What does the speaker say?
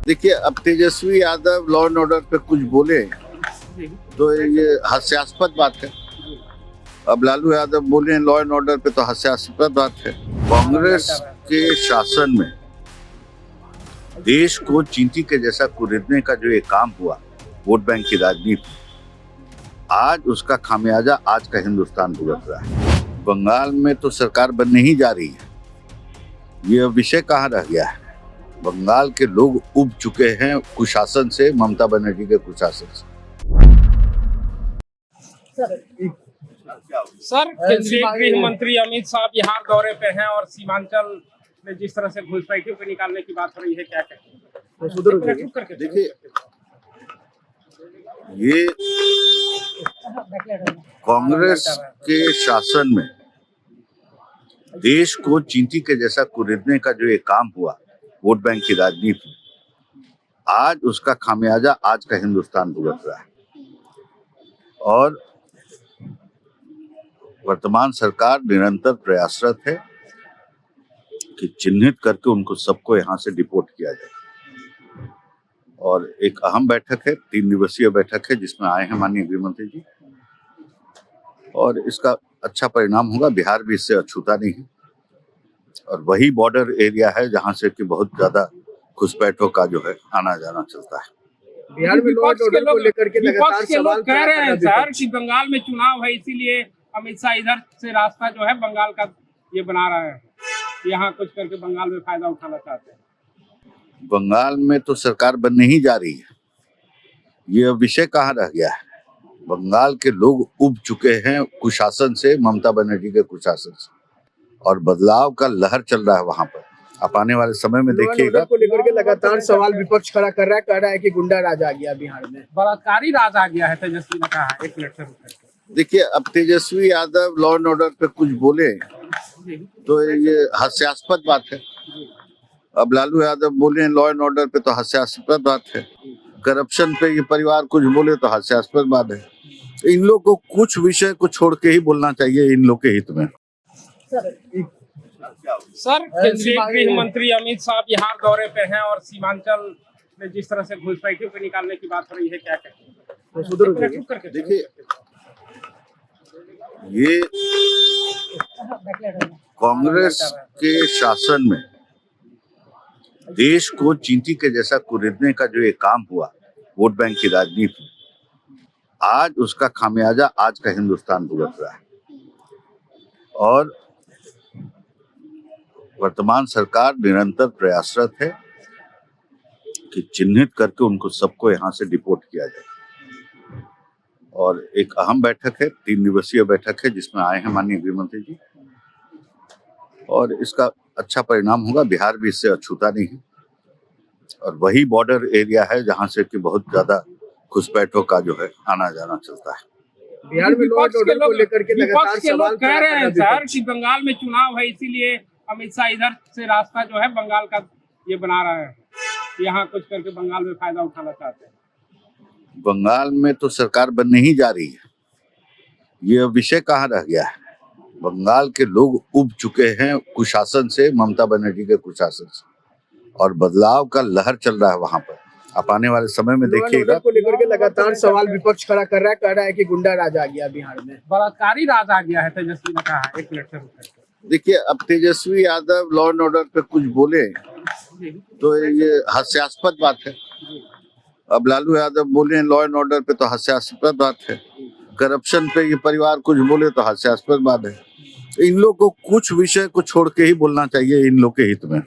देखिए, अब Tejashwi Yadav law and order पे कुछ बोले तो ये हास्यास्पद बात है। अब लालू यादव बोले लॉ एंड ऑर्डर पे तो हास्यास्पद बात है। कांग्रेस के शासन में देश को चींटी के जैसा कुरेदने का जो ये काम हुआ, वोट बैंक की राजनीति, आज उसका खामियाजा आज का हिंदुस्तान भुगत रहा है। बंगाल में तो सरकार बनने ही जा रही है, ये विषय कहाँ रह गया है। बंगाल के लोग उब चुके हैं कुशासन से, ममता बनर्जी के कुशासन से। सर, केंद्रीय गृह मंत्री अमित शाह बिहार दौरे पे हैं और सीमांचल में जिस तरह से घुसपैठियों को निकालने की बात हो रही है, क्या कहेंगे? देखिए, ये कांग्रेस के शासन में देश को चींटी के जैसा कुरेदने का जो ये काम हुआ, वोट बैंक की राजनीति, आज उसका खामियाजा आज का हिंदुस्तान भुगत रहा है। और वर्तमान सरकार निरंतर प्रयासरत है कि चिन्हित करके उनको सबको यहाँ से डिपोर्ट किया जाए। और एक अहम बैठक है, 3 दिवसीय बैठक है, जिसमें आए हैं माननीय गृह मंत्री जी, और इसका अच्छा परिणाम होगा। बिहार भी इससे अछूता नहीं है और वही बॉर्डर एरिया है जहाँ से कि बहुत ज्यादा घुसपैठों का जो है आना जाना चलता है। बिहार में विपक्ष के लोग कह रहे हैं सर कि बंगाल में चुनाव है, इसीलिए अमित शाह इधर से रास्ता जो है बंगाल का ये बना रहा है, यहाँ कुछ करके बंगाल में फायदा उठाना चाहते हैं। बंगाल में तो सरकार बनने ही जा रही है, ये विषय कहाँ रह गया है। बंगाल के लोग उब चुके हैं कुशासन से, ममता बनर्जी के कुशासन से, और बदलाव का लहर चल रहा है वहां पर। आप आने वाले समय में देखिएगा को लेकर के लगातार सवाल विपक्ष खड़ा कर रहा है, कह रहा है कि गुंडा राज आ गया बिहार में, बलात्कारी राज आ गया है, तेजस्वी ने कहा है। 1 मिनट से रुक करके। देखिए, अब Tejashwi Yadav law and order पे कुछ बोले तो ये हास्यास्पद बात है। अब लालू यादव बोले लॉ एंड ऑर्डर पे तो हास्यास्पद बात है। करप्शन पे ये परिवार कुछ बोले तो हास्यास्पद बात है। इन लोग को कुछ विषय को छोड़ के ही बोलना चाहिए इन लोग के हित में। सर, केंद्रीय गृह मंत्री अमित शाह बिहार दौरे पे हैं और सीमांचल में जिस तरह से घुसपैठियों को निकालने की बात हो रही है, क्या कहेंगे? देखिए, ये कांग्रेस के शासन में देश को चींटी के जैसा कुरेदने का जो ये काम हुआ, वोट बैंक की राजनीति, आज उसका खामियाजा आज का हिंदुस्तान भुगत रहा है। और वर्तमान सरकार निरंतर प्रयासरत है कि चिन्हित करके उनको सबको यहाँ से डिपोर्ट किया जाए। और एक अहम बैठक है, 3 दिवसीय बैठक है, जिसमें आए हैं माननीय गृह मंत्री जी, और इसका अच्छा परिणाम होगा। बिहार भी इससे अछूता नहीं है और वही बॉर्डर एरिया है जहाँ से कि बहुत ज्यादा घुसपैठों का जो है आना जाना चलता है। बिहार में विपक्ष के लोग कह रहे हैं सर कि बंगाल में चुनाव है, इसीलिए अमित शाह इधर से रास्ता जो है बंगाल का ये बना रहा है, यहाँ कुछ करके बंगाल में फायदा उठाना चाहते हैं। बंगाल में तो सरकार बनने ही जा रही है, ये विषय कहाँ रह गया है। बंगाल के लोग उब चुके हैं कुशासन से, ममता बनर्जी के कुशासन से, और बदलाव का लहर चल रहा है वहां पर। आप आने वाले समय में देखिएगा को लेकर के लगातार सवाल विपक्ष खड़ा कर रहा है, कह रहा है कि गुंडा राज आ गया बिहार में, बलात्कारी राज आ गया है, तेजस्वी ने कहा है। 1 मिनट से रुक करके। देखिए, अब Tejashwi Yadav law and order पे कुछ बोले तो ये हास्यास्पद बात है। अब लालू यादव बोले लॉ एंड ऑर्डर पे तो हास्यास्पद बात है। करप्शन पे ये परिवार कुछ बोले तो हास्यास्पद बात है। इन लोग को कुछ विषय को छोड़ के ही बोलना चाहिए इन लोग के हित में।